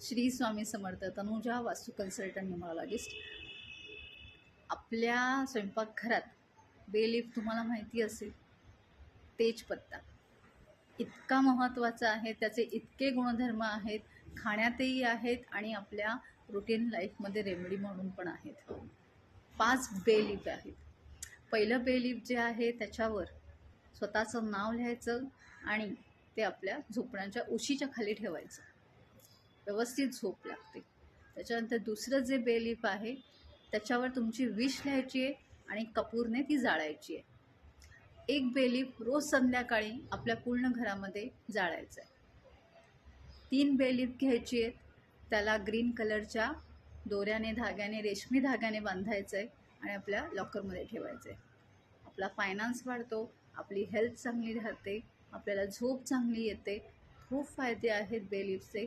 श्री स्वामी समर्थ. तनुजा वास्तू कन्सल्टंट न्यूमरॉलॉजिस्ट. आपल्या स्वयंपाकघरात बेलीफ तुम्हाला माहिती असेल, तेजपत्ता इतका महत्त्वाचा आहे. त्याचे इतके गुणधर्म आहेत, खाण्यातही आहेत आणि आपल्या रुटीन लाईफमध्ये रेमेडी म्हणून पण आहेत. 5 बेलीफ आहेत. पहिलं बेलीफ जे आहे त्याच्यावर स्वतःचं नाव लिहायचं आणि ते आपल्या झोपण्याच्या उशीच्या खाली ठेवायचं. व्यवस्थित झोप लागते. त्याच्यानंतर दुसरं जे बेलीफ आहे त्याच्यावर तुमची विश लिहायची आहे आणि कपूरने ती जाळायची आहे. एक बेलीफ रोज संध्याकाळी आपल्या पूर्ण घरामध्ये जाळायचं आहे. 3 बेलीफ घ्यायची आहेत. त्याला ग्रीन कलरच्या दोऱ्याने, धाग्याने, रेशमी धाग्याने बांधायचं आहे आणि आपल्या लॉकरमध्ये ठेवायचं आहे. आपला फायनान्स वाढतो, आपली हेल्थ चांगली राहते, आपल्याला झोप चांगली येते. खूप फायदे आहेत बेलीफचे.